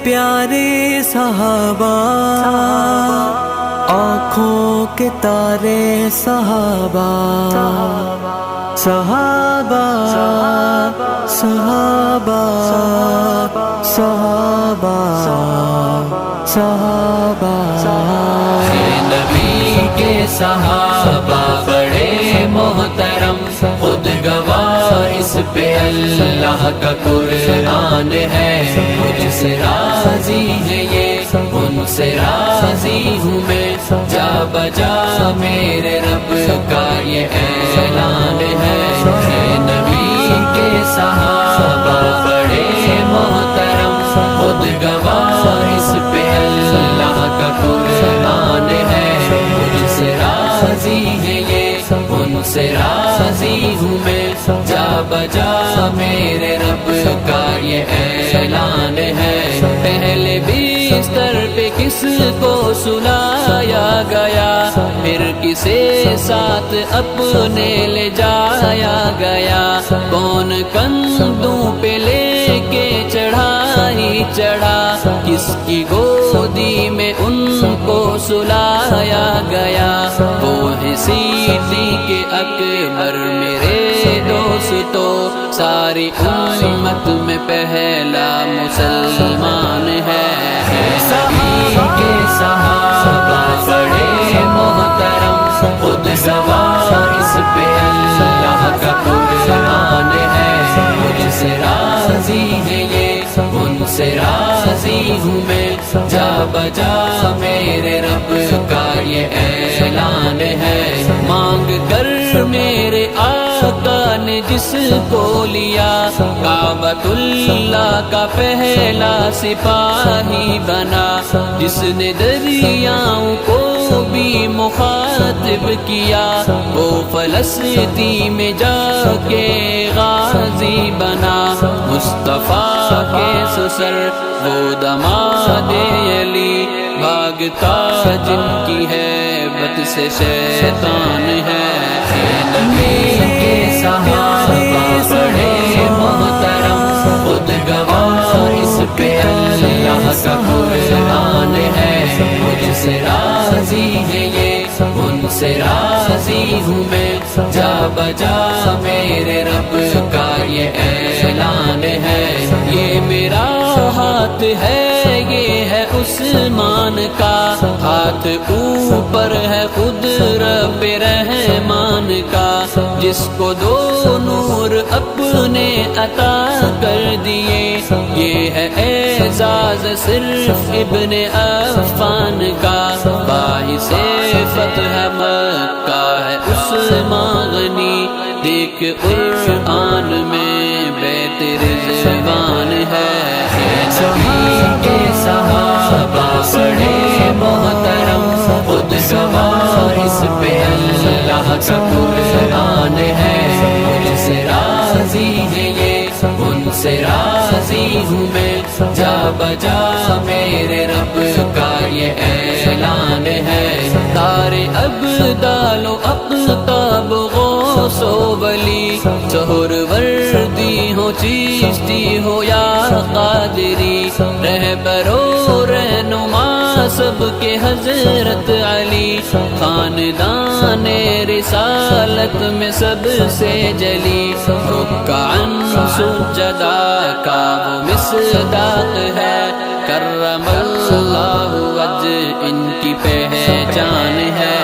پیارے صحابہ، آنکھوں کے تارے صحابہ، صحابہ صحابہ صحابہ صحابہ، نبی کے صحابہ بڑے محترم، خود گواہ اس پہ اللہ کا قرآن ہے، مجھ سے راضی ہے یہ ان سے راضی ہوں میں، جا بجا میرے رب کا یہ اعلان ہے، نبی کے صحابہ بڑے محترم، خود گواہ اس پہ اللہ کا قرآن ہے، مجھ سے راضی ہے یہ ان سے راضی ہوں میں، جا بجا میرے رب کا یہ اعلان ہے، پہلے بستر پہ کس کو سلایا گیا، پھر کسے ساتھ اپنے لے جایا گیا، کون کندھوں پہ لے کے چڑھا ہی چڑھا، کس کی گودی میں ان کو سلایا گیا، وہ ہے صدیق اکبر میرے دوستو، ساری امت میں پہلا مسلمان ہے، نبی کے صحابہ بڑے محترم، خود گواہ اس پہ اللہ کا قرآن ہے، مجھ سے راضی ہے یہ ان سے راضی ہوں میں، جا بجا میرے رب کا یہ اعلان ہے، مانگ کر میرے آقا نے جس کو لیا، کعبۃ اللہ کا پہلا سپاہی بنا، جس نے دریاؤں کو بھی مخاطب کیا، وہ فلسطین میں جا کے غازی بنا، مصطفیٰ کے سسر وہ دماد علی، بھاگتا جن کی ہیبت سے شیطان ہے، نبی کے صحابہ بڑے محترم، خود گواہ اس پہ اللہ کا قرآن ہے، مجھ سے راضی ہے یہ ان سے راضی ہوں میں، جا بجا میرے رب کا یہ اعلان ہے، یہ میرا ہاتھ ہے یہ ہے عثمان کا ہاتھ، اوپر ہے خود رب رحمان کا، جس کو دو نور اپنے عطا کر دیے، یہ ہے اعزاز صرف ابن عفان کا، باعث فتح مکہ ہے عثمان غنی، دیکھ قرآن میں بیت رضوان ہے، نبی کے صحابہ بڑے محترم، خود گواہ اس پہ اللہ کا قرآن ہے، مجھ سے راضی ہے یہ ان سے راضی ہوں میں، جا بجا میرے رب کا یہ اعلان ہے، تارے ابدال و اقطاب غوث و ولی، سہر وردی ہو چیشتی ہو یا قادری، رہبر و رہنما سب کے حضرت علی، خاندان رسالت میں سب سے جلی، رکعن سجدہ کا وہ مصداق ہے، کرم اللہ وجہ ان کی پہچان ہے،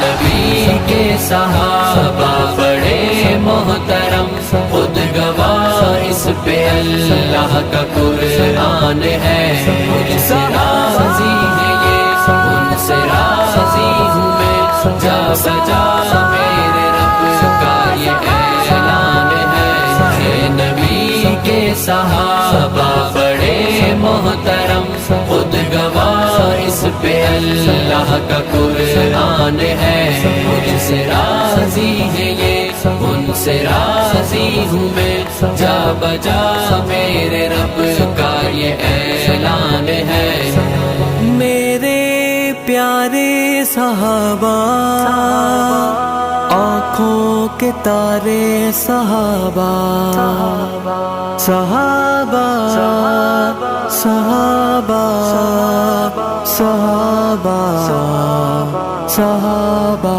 نبی کے صحابہ بڑے محترم، خود گواہ اس پہ اللہ کا قرآن ہے، مجھ سے راضی ہے یہ ان سے راضی ہوں میں، جا بجا میرے رب کا یہ اعلان ہے، نبی کے صحابہ بڑے محترم، خود گواہ اس پہ اللہ کا قرآن ہے، مجھ سے راضی ہے یہ ان سے راضی ہوں میں، جا بجا میرے رب کا یہ اعلان ہے، میرے پیارے صحابہ، آنکھوں کے تارے صحابہ، صحابہ صحابہ صحابہ صحابہ